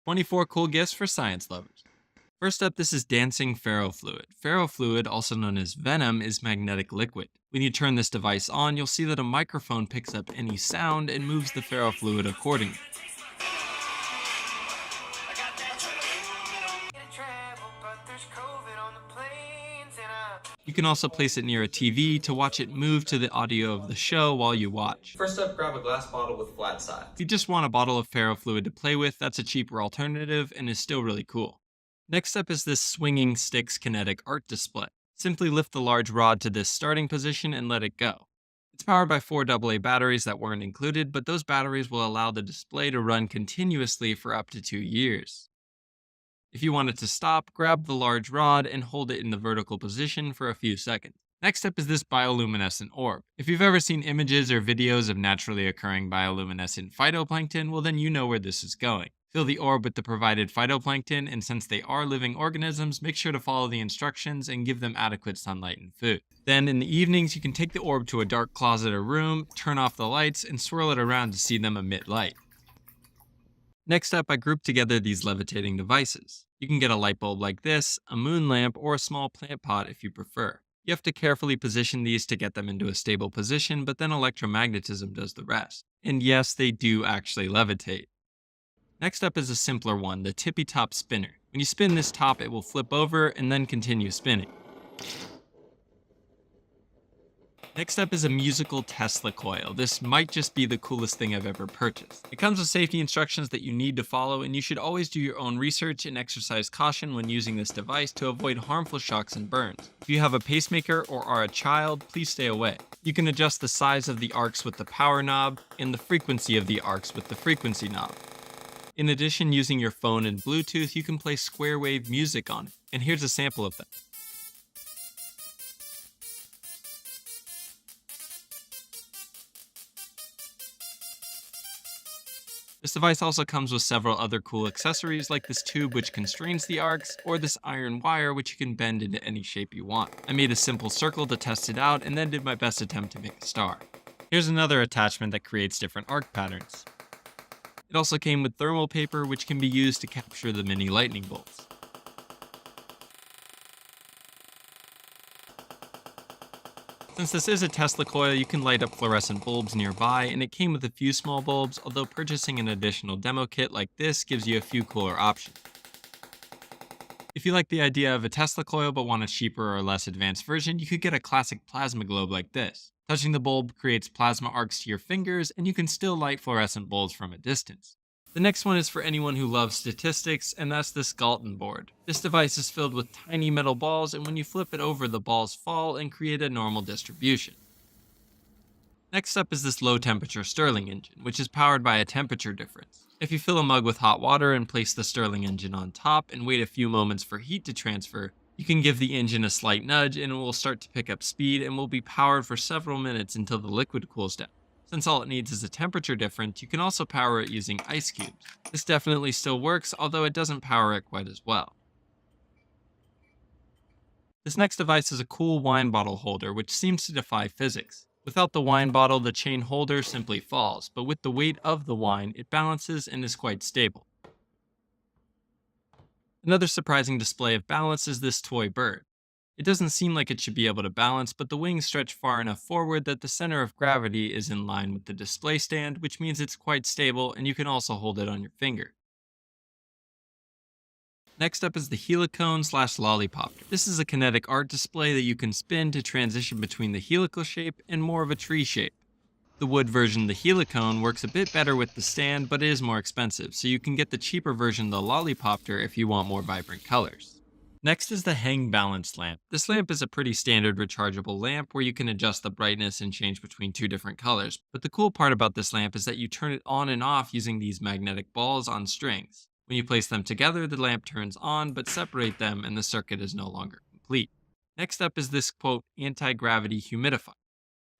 24 cool gifts for science lovers. First up, this is dancing ferrofluid. Ferrofluid, also known as venom, is magnetic liquid. When you turn this device on, you'll see that a microphone picks up any sound and moves the ferrofluid accordingly. You can also place it near a TV to watch it move to the audio of the show while you watch. First up, grab a glass bottle with flat If sides. you just want a bottle of ferrofluid to play with, that's a cheaper alternative and is still really cool. Next up is this swinging sticks kinetic art display. Simply lift the large rod to this starting position and let it go. It's powered by 4 AA batteries that weren't included, but those batteries will allow the display to run continuously for up to 2 years. If you want it to stop, grab the large rod and hold it in the vertical position for a few seconds. Next up is this bioluminescent orb. If you've ever seen images or videos of naturally occurring bioluminescent phytoplankton, well then you know where this is going. Fill the orb with the provided phytoplankton, and since they are living organisms, make sure to follow the instructions and give them adequate sunlight and food. Then in the evenings, you can take the orb to a dark closet or room, turn off the lights, and swirl it around to see them emit light. Next up, I grouped together these levitating devices. You can get a light bulb like this, a moon lamp, or a small plant pot if you prefer. You have to carefully position these to get them into a stable position, but then electromagnetism does the rest. And yes, they do actually levitate. Next up is a simpler one, the tippy top spinner. When you spin this top, it will flip over and then continue spinning. Next up is a musical Tesla coil. This might just be the coolest thing I've ever purchased. It comes with safety instructions that you need to follow, and you should always do your own research and exercise caution when using this device to avoid harmful shocks and burns. If you have a pacemaker or are a child, please stay away. You can adjust the size of the arcs with the power knob and the frequency of the arcs with the frequency knob. In addition, using your phone and Bluetooth, you can play square wave music on it, and here's a sample of that. This device also comes with several other cool accessories like this tube which constrains the arcs, or this iron wire which you can bend into any shape you want. I made a simple circle to test it out and then did my best attempt to make a star. Here's another attachment that creates different arc patterns. It also came with thermal paper which can be used to capture the mini lightning bolts. Since this is a Tesla coil, you can light up fluorescent bulbs nearby, and it came with a few small bulbs, although purchasing an additional demo kit like this gives you a few cooler options. If you like the idea of a Tesla coil but want a cheaper or less advanced version, you could get a classic plasma globe like this. Touching the bulb creates plasma arcs to your fingers, and you can still light fluorescent bulbs from a distance. The next one is for anyone who loves statistics, and that's this Galton board. This device is filled with tiny metal balls, and when you flip it over, the balls fall and create a normal distribution. Next up is this low temperature Stirling engine, which is powered by a temperature difference. If you fill a mug with hot water and place the Stirling engine on top and wait a few moments for heat to transfer, you can give the engine a slight nudge and it will start to pick up speed and will be powered for several minutes until the liquid cools down. Since all it needs is a temperature difference, you can also power it using ice cubes. This definitely still works, although it doesn't power it quite as well. This next device is a cool wine bottle holder, which seems to defy physics. Without the wine bottle, the chain holder simply falls, but with the weight of the wine, it balances and is quite stable. Another surprising display of balance is this toy bird. It doesn't seem like it should be able to balance, but the wings stretch far enough forward that the center of gravity is in line with the display stand, which means it's quite stable and you can also hold it on your finger. Next up is the Helicone/Lollipopter. This is a kinetic art display that you can spin to transition between the helical shape and more of a tree shape. The wood version, the Helicone, works a bit better with the stand, but is more expensive, so you can get the cheaper version, the Lollipopter, if you want more vibrant colors. Next is the Hang Balance lamp. This lamp is a pretty standard rechargeable lamp where you can adjust the brightness and change between two different colors. But the cool part about this lamp is that you turn it on and off using these magnetic balls on strings. When you place them together, the lamp turns on, but separate them and the circuit is no longer complete. Next up is this, quote, anti-gravity humidifier.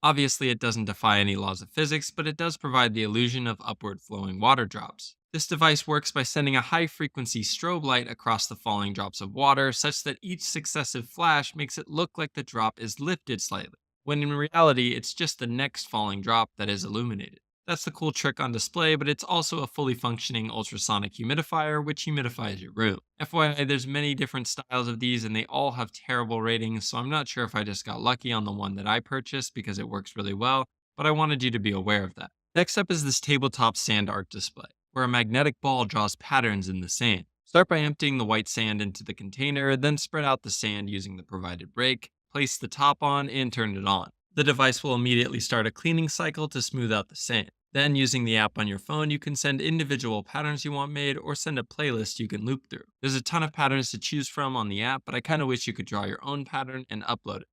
Obviously, it doesn't defy any laws of physics, but it does provide the illusion of upward flowing water drops. This device works by sending a high-frequency strobe light across the falling drops of water such that each successive flash makes it look like the drop is lifted slightly, when in reality it's just the next falling drop that is illuminated. That's the cool trick on display, but it's also a fully functioning ultrasonic humidifier, which humidifies your room. FYI, there's many different styles of these and they all have terrible ratings, so I'm not sure if I just got lucky on the one that I purchased because it works really well, but I wanted you to be aware of that. Next up is this tabletop sand art display, where a magnetic ball draws patterns in the sand. Start by emptying the white sand into the container, then spread out the sand using the provided rake, place the top on, and turn it on. The device will immediately start a cleaning cycle to smooth out the sand. Then, using the app on your phone, you can send individual patterns you want made or send a playlist you can loop through. There's a ton of patterns to choose from on the app, but I kind of wish you could draw your own pattern and upload it.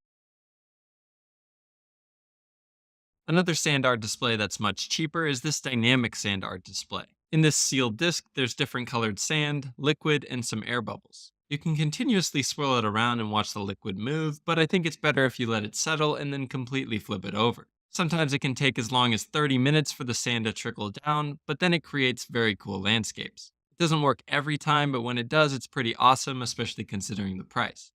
Another sand art display that's much cheaper is this dynamic sand art display. In this sealed disc, there's different colored sand, liquid, and some air bubbles. You can continuously swirl it around and watch the liquid move, but I think it's better if you let it settle and then completely flip it over. Sometimes it can take as long as 30 minutes for the sand to trickle down, but then it creates very cool landscapes. It doesn't work every time, but when it does, it's pretty awesome, especially considering the price.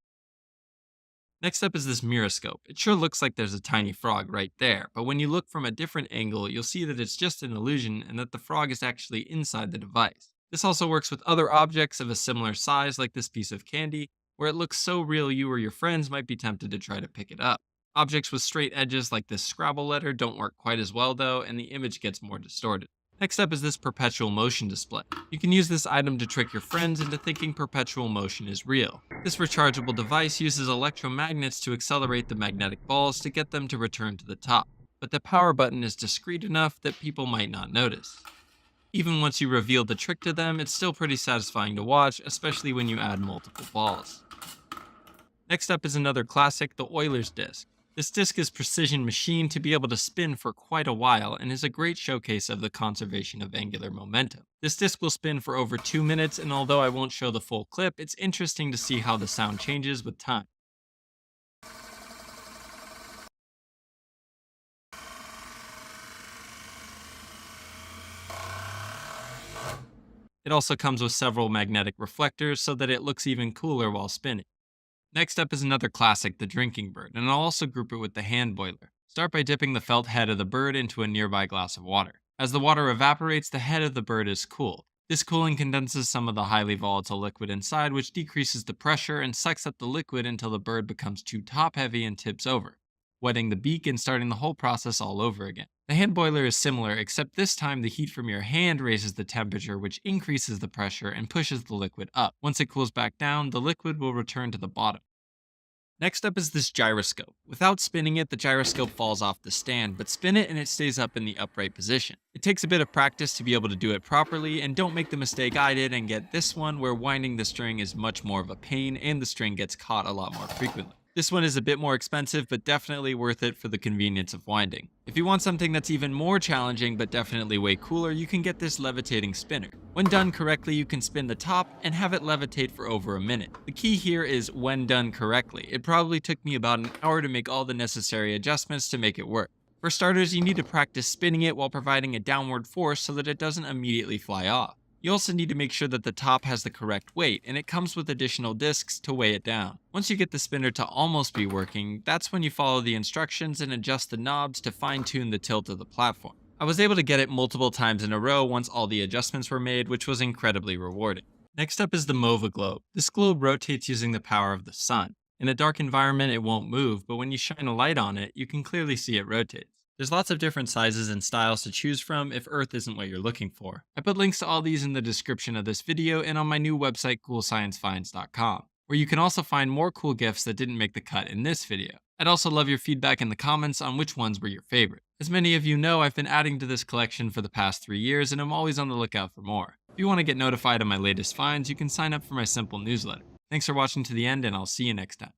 Next up is this miroscope. It sure looks like there's a tiny frog right there, but when you look from a different angle, you'll see that it's just an illusion and that the frog is actually inside the device. This also works with other objects of a similar size, like this piece of candy, where it looks so real you or your friends might be tempted to try to pick it up. Objects with straight edges like this Scrabble letter don't work quite as well though, and the image gets more distorted. Next up is this perpetual motion display. You can use this item to trick your friends into thinking perpetual motion is real. This rechargeable device uses electromagnets to accelerate the magnetic balls to get them to return to the top, but the power button is discreet enough that people might not notice. Even once you reveal the trick to them, it's still pretty satisfying to watch, especially when you add multiple balls. Next up is another classic, the Euler's disc. This disc is precision machined to be able to spin for quite a while and is a great showcase of the conservation of angular momentum. This disc will spin for over 2 minutes, and although I won't show the full clip, it's interesting to see how the sound changes with time. It also comes with several magnetic reflectors so that it looks even cooler while spinning. Next up is another classic, the drinking bird, and I'll also group it with the hand boiler. Start by dipping the felt head of the bird into a nearby glass of water. As the water evaporates, the head of the bird is cooled. This cooling condenses some of the highly volatile liquid inside, which decreases the pressure and sucks up the liquid until the bird becomes too top heavy and tips over, wetting the beak and starting the whole process all over again. The hand boiler is similar, except this time the heat from your hand raises the temperature, which increases the pressure and pushes the liquid up. Once it cools back down, the liquid will return to the bottom. Next up is this gyroscope. Without spinning it, the gyroscope falls off the stand, but spin it and it stays up in the upright position. It takes a bit of practice to be able to do it properly, and don't make the mistake I did and get this one where winding the string is much more of a pain and the string gets caught a lot more frequently. This one is a bit more expensive, but definitely worth it for the convenience of winding. If you want something that's even more challenging, but definitely way cooler, you can get this levitating spinner. When done correctly, you can spin the top and have it levitate for over a minute. The key here is when done correctly. It probably took me about an hour to make all the necessary adjustments to make it work. For starters, you need to practice spinning it while providing a downward force so that it doesn't immediately fly off. You also need to make sure that the top has the correct weight, and it comes with additional discs to weigh it down. Once you get the spinner to almost be working, that's when you follow the instructions and adjust the knobs to fine-tune the tilt of the platform. I was able to get it multiple times in a row once all the adjustments were made, which was incredibly rewarding. Next up is the MOVA globe. This globe rotates using the power of the sun. In a dark environment, it won't move, but when you shine a light on it, you can clearly see it rotates. There's lots of different sizes and styles to choose from if Earth isn't what you're looking for. I put links to all these in the description of this video and on my new website, coolsciencefinds.com, where you can also find more cool gifts that didn't make the cut in this video. I'd also love your feedback in the comments on which ones were your favorite. As many of you know, I've been adding to this collection for the past 3 years, and I'm always on the lookout for more. If you want to get notified of my latest finds, you can sign up for my simple newsletter. Thanks for watching to the end, and I'll see you next time.